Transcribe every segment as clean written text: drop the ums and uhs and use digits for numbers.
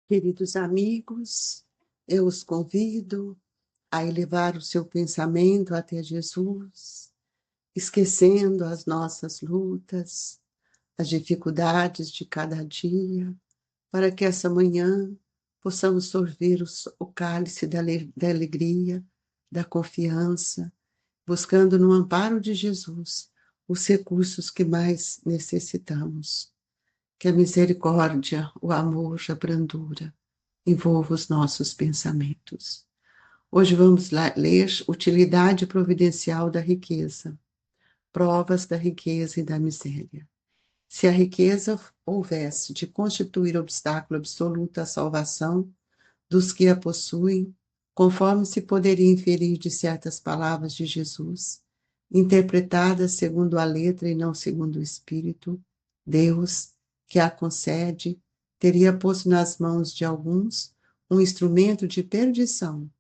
Queridos amigos, eu os convido a elevar o seu pensamento até Jesus, esquecendo as nossas lutas, as dificuldades de cada dia, para que essa manhã possamos sorver o cálice da alegria, da confiança, buscando no amparo de Jesus os recursos que mais necessitamos. Que a misericórdia, o amor, a brandura envolva os nossos pensamentos. Hoje vamos ler Utilidade Providencial da Riqueza, Provas da Riqueza e da Miséria. Se a riqueza houvesse de constituir obstáculo absoluto à salvação dos que a possuem, conforme se poderia inferir de certas palavras de Jesus, interpretadas segundo a letra e não segundo o Espírito, Deus, que a concede, teria posto nas mãos de alguns um instrumento de perdição,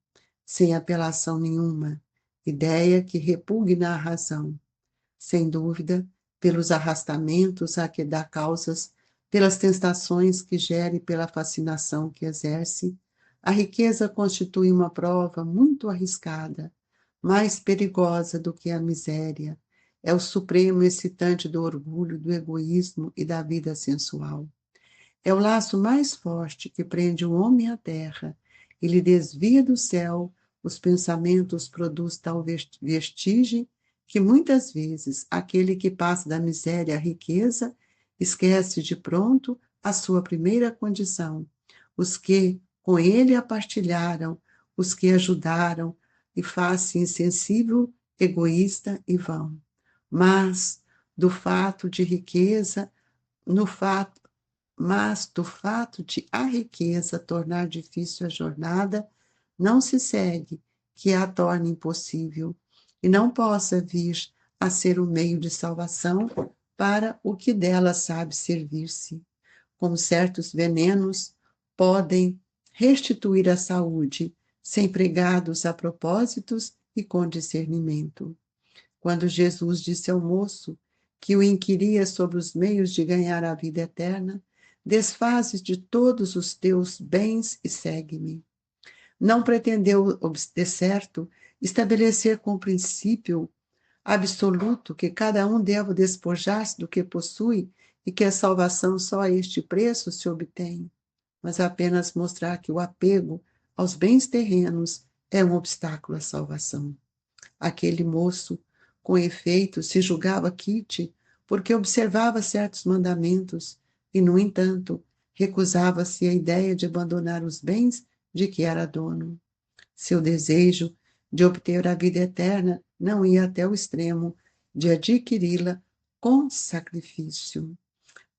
sem apelação nenhuma, ideia que repugna a razão. Sem dúvida, pelos arrastamentos a que dá causas, pelas tentações que gera e pela fascinação que exerce, a riqueza constitui uma prova muito arriscada, mais perigosa do que a miséria. É o supremo excitante do orgulho, do egoísmo e da vida sensual. É o laço mais forte que prende o homem à terra e lhe desvia do céu os pensamentos, produz tal vestígio que muitas vezes aquele que passa da miséria à riqueza esquece de pronto a sua primeira condição, os que com ele a partilharam, os que ajudaram, e faz-se insensível, egoísta e vão. Mas do fato de riqueza, no fato mas do fato de a riqueza tornar difícil a jornada, não se segue que a torne impossível e não possa vir a ser o meio de salvação para o que dela sabe servir-se. Como certos venenos podem restituir a saúde, se empregados a propósitos e com discernimento. Quando Jesus disse ao moço que o inquiria sobre os meios de ganhar a vida eterna, desfazes de todos os teus bens e segue-me. Não pretendeu, de certo, estabelecer com princípio absoluto que cada um deve despojar-se do que possui e que a salvação só a este preço se obtém, mas apenas mostrar que o apego aos bens terrenos é um obstáculo à salvação. Aquele moço, com efeito, se julgava quite porque observava certos mandamentos e, no entanto, recusava-se a ideia de abandonar os bens de que era dono. Seu desejo de obter a vida eterna não ia até o extremo de adquiri-la com sacrifício.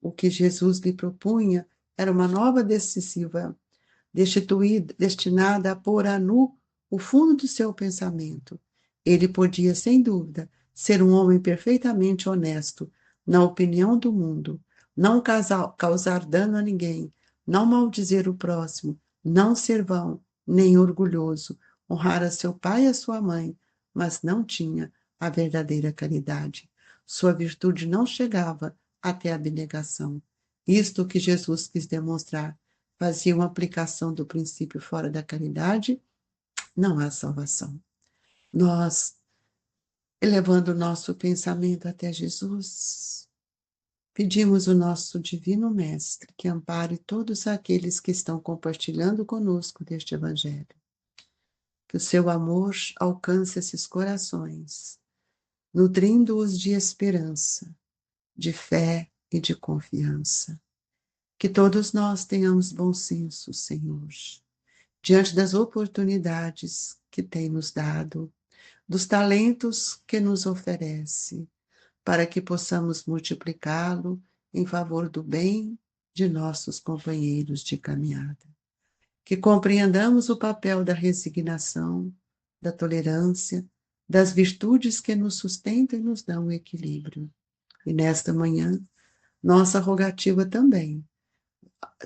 O que Jesus lhe propunha era uma nova decisiva, destinada a pôr a nu o fundo do seu pensamento. Ele podia, sem dúvida, ser um homem perfeitamente honesto, na opinião do mundo, não causar dano a ninguém, não maldizer o próximo, não ser vão, nem orgulhoso, honrar a seu pai e a sua mãe, mas não tinha a verdadeira caridade. Sua virtude não chegava até a abnegação. Isto que Jesus quis demonstrar. Fazia uma aplicação do princípio fora da caridade, não há salvação. Nós, elevando o nosso pensamento até Jesus, pedimos o nosso Divino Mestre que ampare todos aqueles que estão compartilhando conosco deste Evangelho. Que o seu amor alcance esses corações, nutrindo-os de esperança, de fé e de confiança. Que todos nós tenhamos bom senso, Senhor, diante das oportunidades que tem nos dado, dos talentos que nos oferece, para que possamos multiplicá-lo em favor do bem de nossos companheiros de caminhada. Que compreendamos o papel da resignação, da tolerância, das virtudes que nos sustentam e nos dão o equilíbrio. E nesta manhã, nossa rogativa também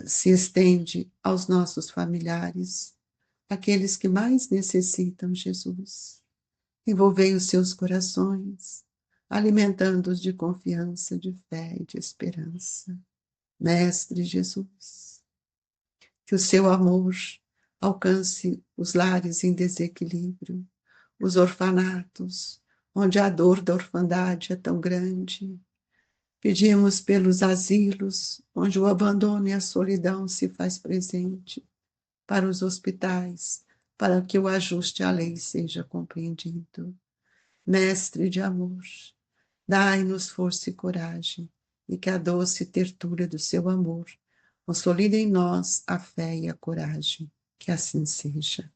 se estende aos nossos familiares, aqueles que mais necessitam Jesus. Envolvei os seus corações, alimentando-os de confiança, de fé e de esperança. Mestre Jesus, que o seu amor alcance os lares em desequilíbrio, os orfanatos, onde a dor da orfandade é tão grande. Pedimos pelos asilos, onde o abandono e a solidão se faz presente, para os hospitais, para que o ajuste à lei seja compreendido. Mestre de amor, dai-nos força e coragem, e que a doce tertúlia do seu amor consolide em nós a fé e a coragem. Que assim seja.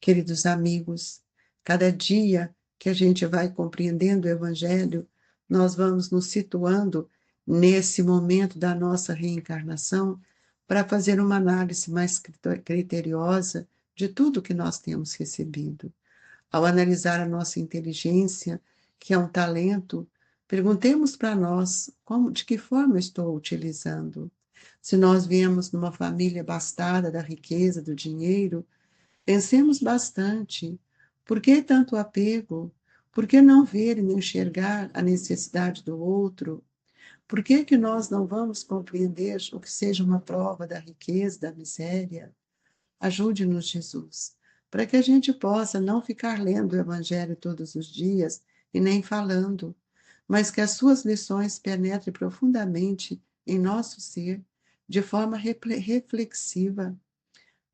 Queridos amigos, cada dia que a gente vai compreendendo o Evangelho, nós vamos nos situando nesse momento da nossa reencarnação para fazer uma análise mais criteriosa de tudo que nós temos recebido. Ao analisar a nossa inteligência, que é um talento, perguntemos para nós de que forma eu estou utilizando. Se nós viemos numa família abastada da riqueza, do dinheiro, pensemos bastante. Por que tanto apego? Por que não ver e não enxergar a necessidade do outro? Por que que nós não vamos compreender o que seja uma prova da riqueza, da miséria? Ajude-nos, Jesus, para que a gente possa não ficar lendo o Evangelho todos os dias e nem falando, mas que as suas lições penetrem profundamente em nosso ser, de forma reflexiva.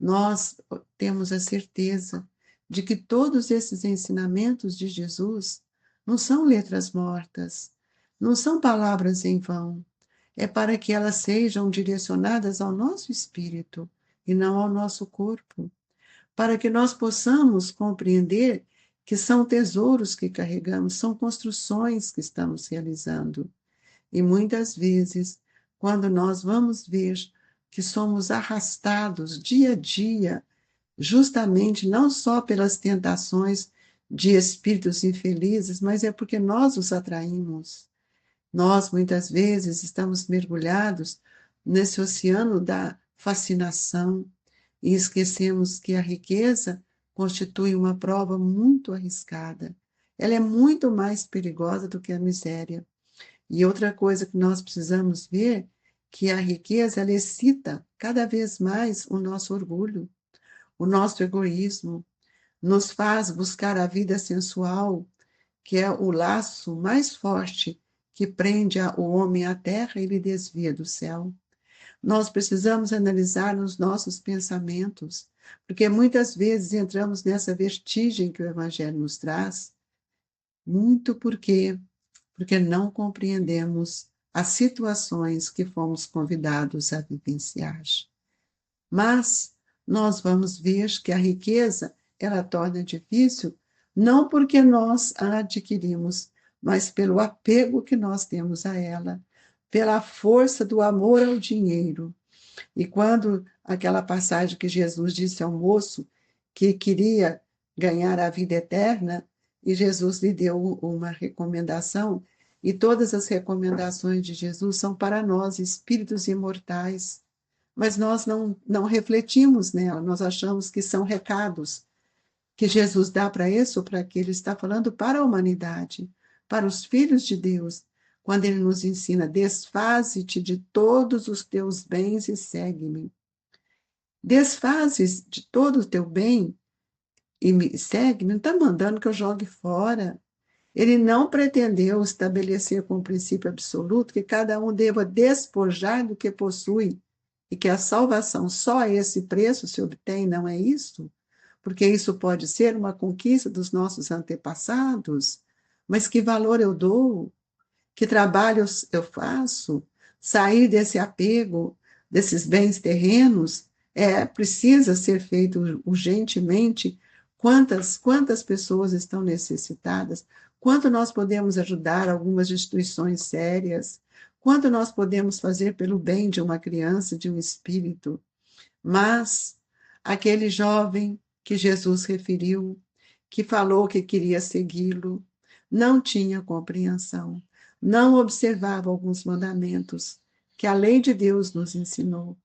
Nós temos a certeza de que todos esses ensinamentos de Jesus não são letras mortas, não são palavras em vão, é para que elas sejam direcionadas ao nosso espírito e não ao nosso corpo, para que nós possamos compreender que são tesouros que carregamos, são construções que estamos realizando. E muitas vezes, quando nós vamos ver que somos arrastados dia a dia, justamente não só pelas tentações de espíritos infelizes, mas é porque nós os atraímos. Nós, muitas vezes, estamos mergulhados nesse oceano da fascinação e esquecemos que a riqueza constitui uma prova muito arriscada. Ela é muito mais perigosa do que a miséria. E outra coisa que nós precisamos ver, que a riqueza, ela excita cada vez mais o nosso orgulho, o nosso egoísmo, nos faz buscar a vida sensual, que é o laço mais forte que prende o homem à terra e lhe desvia do céu. Nós precisamos analisar os nossos pensamentos, porque muitas vezes entramos nessa vertigem que o Evangelho nos traz, muito porque não compreendemos as situações que fomos convidados a vivenciar. Mas nós vamos ver que a riqueza, ela torna difícil, não porque nós a adquirimos, mas pelo apego que nós temos a ela, pela força do amor ao dinheiro. E quando aquela passagem que Jesus disse ao moço que queria ganhar a vida eterna, e Jesus lhe deu uma recomendação, e todas as recomendações de Jesus são para nós, espíritos imortais, mas nós não refletimos nela, nós achamos que são recados que Jesus dá para isso, ou para aquilo, ele está falando para a humanidade, para os filhos de Deus, quando ele nos ensina, desfaze-te de todos os teus bens e segue-me. Desfaze de todo o teu bem e me segue, não está mandando que eu jogue fora. Ele não pretendeu estabelecer como princípio absoluto que cada um deva despojar do que possui e que a salvação só a esse preço se obtém, não é isso? Porque isso pode ser uma conquista dos nossos antepassados, mas que valor eu dou? Que trabalho eu faço? Sair desse apego, desses bens terrenos, precisa ser feito urgentemente. Quantas pessoas estão necessitadas? Quanto nós podemos ajudar algumas instituições sérias? Quanto nós podemos fazer pelo bem de uma criança, de um espírito? Mas aquele jovem que Jesus referiu, que falou que queria segui-lo, não tinha compreensão, não observava alguns mandamentos que a lei de Deus nos ensinou.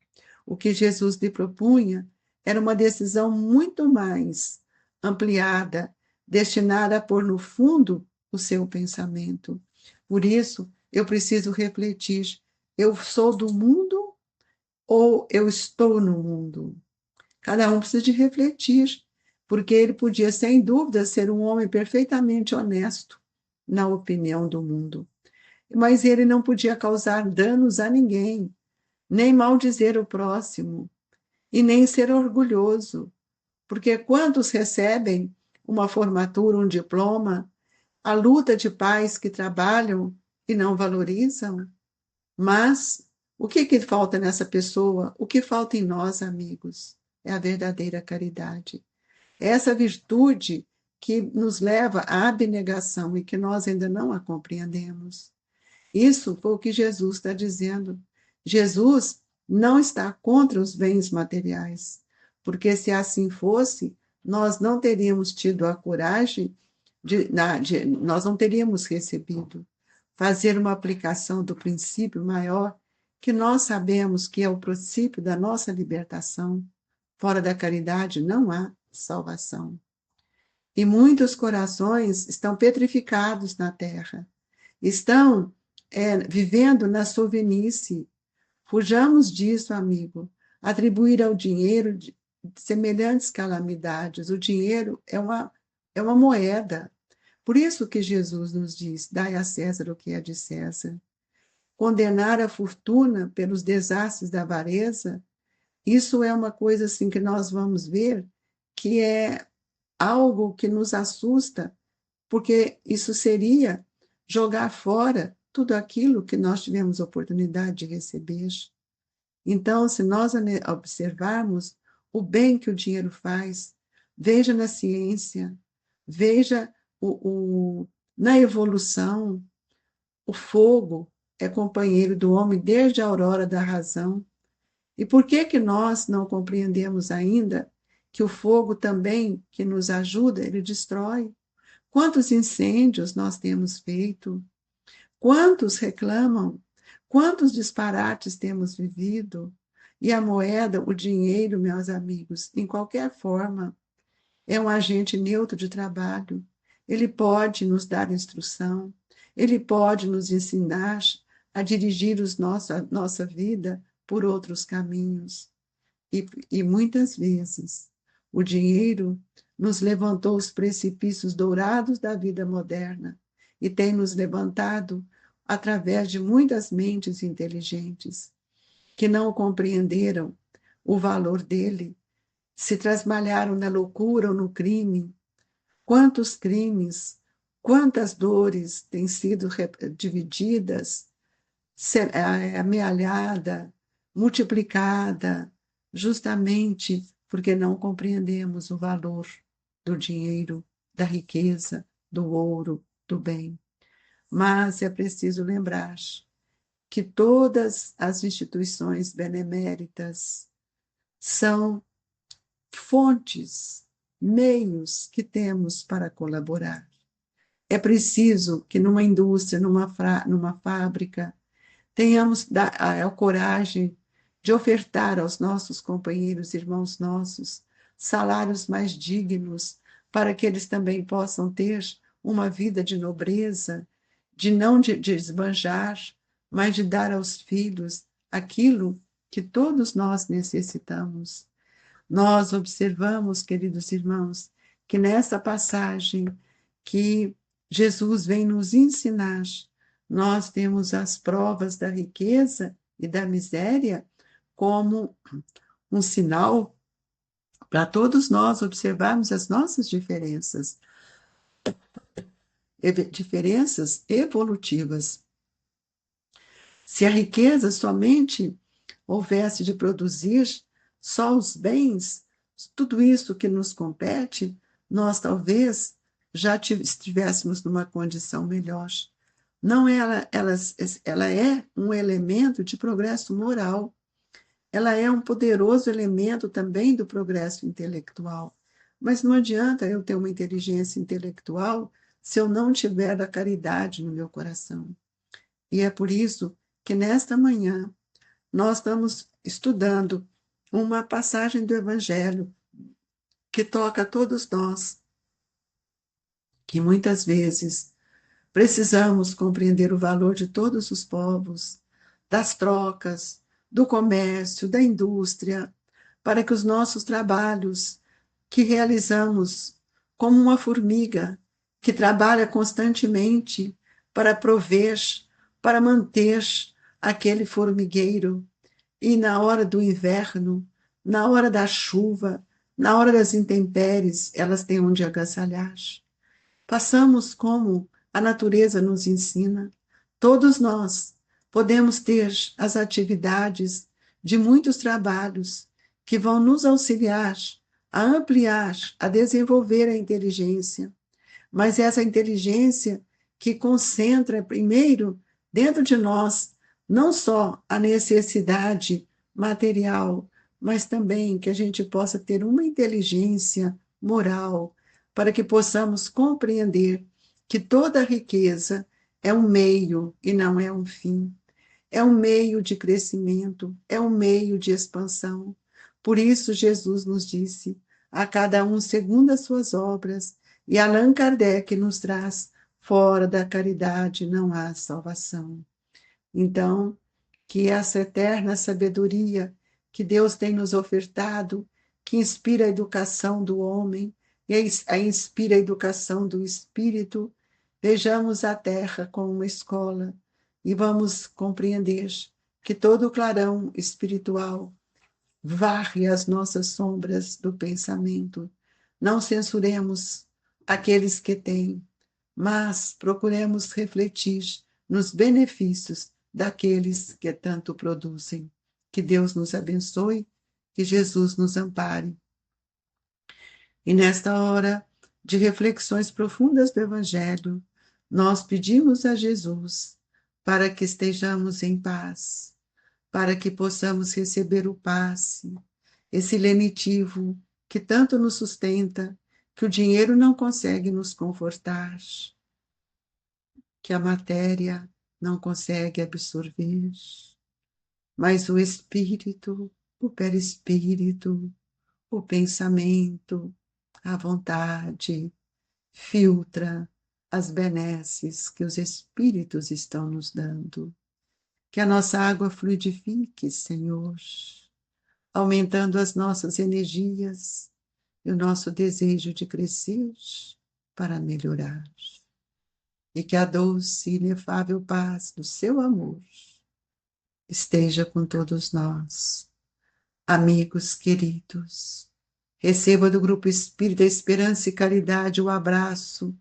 O que Jesus lhe propunha era uma decisão muito mais ampliada, destinada a pôr no fundo o seu pensamento. Por isso, eu preciso refletir: eu sou do mundo ou eu estou no mundo? Cada um precisa de refletir, porque ele podia, sem dúvida, ser um homem perfeitamente honesto na opinião do mundo, mas ele não podia causar danos a ninguém, nem maldizer o próximo, e nem ser orgulhoso, porque quantos recebem uma formatura, um diploma, a luta de pais que trabalham e não valorizam? Mas o que falta nessa pessoa? O que falta em nós, amigos? É a verdadeira caridade. É essa virtude que nos leva à abnegação e que nós ainda não a compreendemos. Isso foi o que Jesus está dizendo. Jesus não está contra os bens materiais, porque se assim fosse, nós não teríamos tido a coragem nós não teríamos recebido fazer uma aplicação do princípio maior que nós sabemos que é o princípio da nossa libertação. Fora da caridade não há salvação. E muitos corações estão petrificados na terra, estão vivendo na sovinice. Fujamos disso, amigo. Atribuir ao dinheiro semelhantes calamidades. O dinheiro é uma moeda. Por isso que Jesus nos diz: dai a César o que é de César. Condenar a fortuna pelos desastres da avareza, isso é uma coisa assim que nós vamos ver que é algo que nos assusta, porque isso seria jogar fora tudo aquilo que nós tivemos oportunidade de receber. Então, se nós observarmos o bem que o dinheiro faz, veja na ciência, veja na evolução, o fogo é companheiro do homem desde a aurora da razão. E por que que nós não compreendemos ainda que o fogo também, que nos ajuda, ele destrói? Quantos incêndios nós temos feito? Quantos reclamam? Quantos disparates temos vivido? E a moeda, o dinheiro, meus amigos, em qualquer forma, é um agente neutro de trabalho. Ele pode nos dar instrução, ele pode nos ensinar a dirigir a nossa vida por outros caminhos. E muitas vezes o dinheiro nos levantou os precipícios dourados da vida moderna e tem nos levantado através de muitas mentes inteligentes que não compreenderam o valor dele, se trasmalharam na loucura ou no crime. Quantos crimes, quantas dores têm sido divididas, amealhada, multiplicada, justamente porque não compreendemos o valor do dinheiro, da riqueza, do ouro, do bem. Mas é preciso lembrar que todas as instituições beneméritas são fontes, meios que temos para colaborar. É preciso que numa indústria, numa fábrica, tenhamos a coragem de ofertar aos nossos companheiros, irmãos nossos, salários mais dignos, para que eles também possam ter uma vida de nobreza, de não de esbanjar, mas de dar aos filhos aquilo que todos nós necessitamos. Nós observamos, queridos irmãos, que nessa passagem que Jesus vem nos ensinar, nós temos as provas da riqueza e da miséria como um sinal para todos nós observarmos as nossas diferenças evolutivas. Se a riqueza somente houvesse de produzir só os bens, tudo isso que nos compete, nós talvez já estivéssemos numa condição melhor. Não ela é um elemento de progresso moral. Ela é um poderoso elemento também do progresso intelectual. Mas não adianta eu ter uma inteligência intelectual se eu não tiver a caridade no meu coração. E é por isso que nesta manhã nós estamos estudando uma passagem do Evangelho que toca a todos nós, que muitas vezes precisamos compreender o valor de todos os povos, das trocas, do comércio, da indústria, para que os nossos trabalhos que realizamos como uma formiga que trabalha constantemente para prover, para manter aquele formigueiro, e na hora do inverno, na hora da chuva, na hora das intempéries, elas têm onde agasalhar. Passamos como a natureza nos ensina. Todos nós podemos ter as atividades de muitos trabalhos que vão nos auxiliar a ampliar, a desenvolver a inteligência, mas essa inteligência que concentra primeiro dentro de nós não só a necessidade material, mas também que a gente possa ter uma inteligência moral para que possamos compreender que toda riqueza é um meio e não é um fim. É um meio de crescimento, é um meio de expansão. Por isso, Jesus nos disse: a cada um segundo as suas obras, e Allan Kardec nos traz: fora da caridade não há salvação. Então, que essa eterna sabedoria que Deus tem nos ofertado, que inspira a educação do homem e inspira a educação do espírito, vejamos a terra como uma escola e vamos compreender que todo o clarão espiritual varre as nossas sombras do pensamento. Não censuremos aqueles que têm, mas procuremos refletir nos benefícios daqueles que tanto produzem. Que Deus nos abençoe, que Jesus nos ampare. E nesta hora de reflexões profundas do Evangelho, nós pedimos a Jesus para que estejamos em paz, para que possamos receber o passe, esse lenitivo que tanto nos sustenta, que o dinheiro não consegue nos confortar, que a matéria não consegue absorver, mas o espírito, o perispírito, o pensamento, a vontade, filtra as benesses que os espíritos estão nos dando. Que a nossa água fluidifique, Senhor, aumentando as nossas energias e o nosso desejo de crescer para melhorar. E que a doce e inefável paz do seu amor esteja com todos nós. Amigos queridos, receba do Grupo Espírita Esperança e Caridade o abraço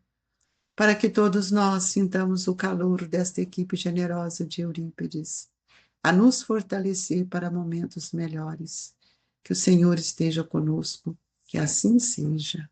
para que todos nós sintamos o calor desta equipe generosa de Eurípides, a nos fortalecer para momentos melhores. Que o Senhor esteja conosco, que assim seja.